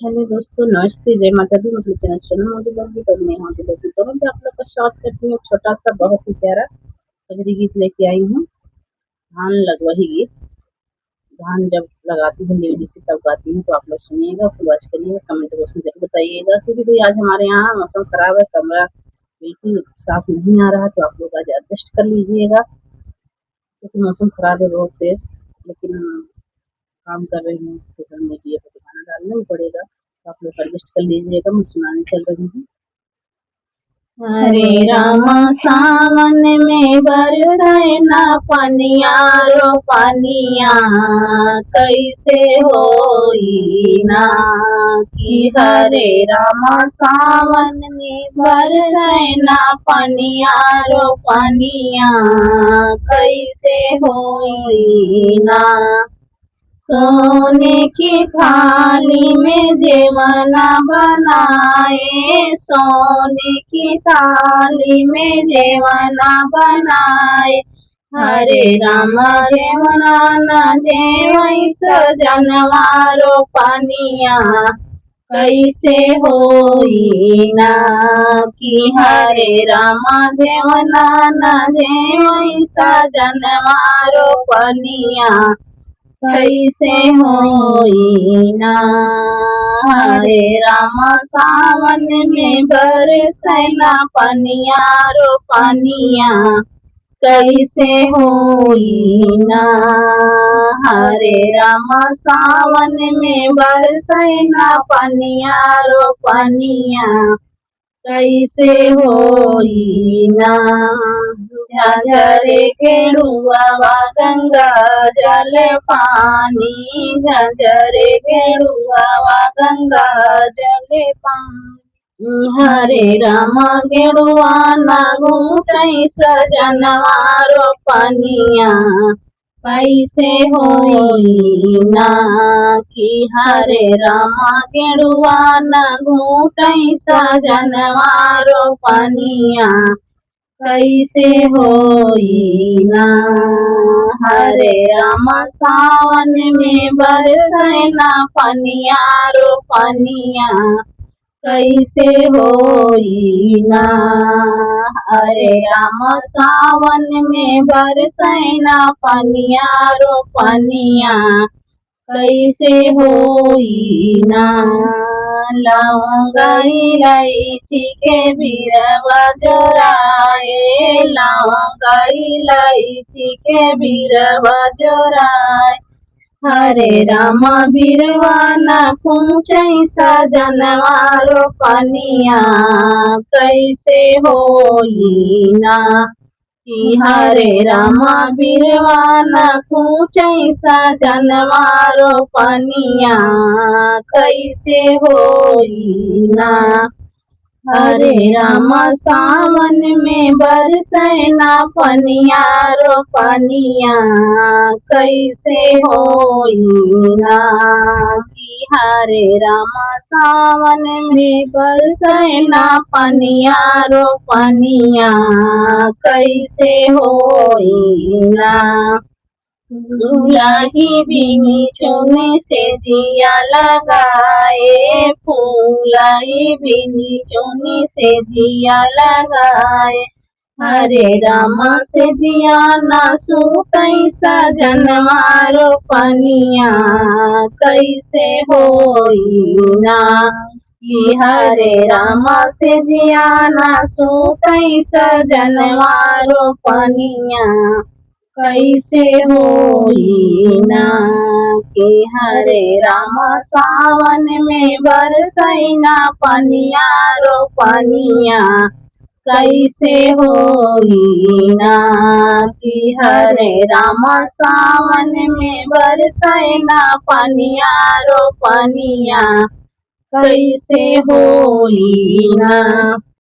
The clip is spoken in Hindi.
हेलो दोस्तों, नमस्ते, जय माता दी। मुझे चैनल चैनल मोदी लोग करने हैं मोदी लोग तो मैं आप लोग का स्वागत करती हूँ। छोटा सा बहुत ही प्यारा कजरी गीत लेके आई हूँ। धान लगवही गीत। धान जब लगाती हूँ लेडी से तब गाती हूँ, तो आप लोग सुनिएगा, फुल वॉच करिएगा, कमेंट बॉक्स में जरूर बताइएगा। क्योंकि भाई आज हमारे यहाँ मौसम खराब है, कमरा बिल्कुल साफ नहीं आ रहा, तो आप लोग आज एडजस्ट कर लीजिएगा। क्योंकि मौसम खराब है बहुत तेज, लेकिन काम कर रही हूँ, सोशल मीडिया पर गाना डालना ही पड़ेगा, तो आप लोग एडजस्ट कर लीजिएगा। मैं सुनाने चल रही हूँ। हरे रामा सावन में बरसे ना पनिया रो पनिया, कैसे होई ना कि हरे रामा सावन में बरसे ना पनिया रो पनिया, कैसे होई ना। सोने की थाली में जेवना बनाए, सोने की थाली में जेवना बनाए, हरे राम जेवना न जेवई सजनवारो पनिया, कैसे होई ना कि हरे राम जेवना न जेवई सजनवारो पनिया, कैसे होई ना। हरे राम सावन में बरसे ना पनिया रो पनिया, कैसे होई ना। हरे राम सावन में बरसे ना पनिया रो पनिया, कैसे होई ना। झंझरे गेरुआ गंगा जल पानी, झंझरे गेरुआ गंगा जल पानी, हरे राम गेरुआ ना घूटई सजनवारो पनिया, कैसे होई ना कि हरे रामा गेरुआ न घूटई सजनवारो पनिया, कैसे होई ना। हरे राम सावन में बरसे ना पनिया रो पनिया, कैसे होई ना। हरे राम सावन में बरसे ना पनिया रो पनिया, कैसे होई ना। लौंगा इलायची के बीरवा जोराए, लौंगा इलायची के बीरवा जोराए, हरे राम बीरवा न खूंचई सजनवारो पनिया, कैसे होई ना कि हरे राम बीरवा न खूंचई सजनवारो पनिया, कैसे होई ना। हरे राम सावन में बरसे ना पनिया रो पनिया, कैसे होई ना कि हरे राम सावन में बरसे ना पनिया रो पनिया, कैसे होई ना। दुल्ही बिनी चुने से जिया लगाए, फूलाई बिनी चुने से जिया लगाए, हरे रामा से जिया ना सूतई सजनवारो पनिया, कैसे होई ना कि हरे रामा से जिया ना सूतई सजनवारो पनिया, कैसे होई ना कि हरे राम सावन में बरसई ना पनिया रो पनिया, कैसे होई ना कि हरे राम सावन में बरसई ना पनिया रो पनिया, कैसे होई ना।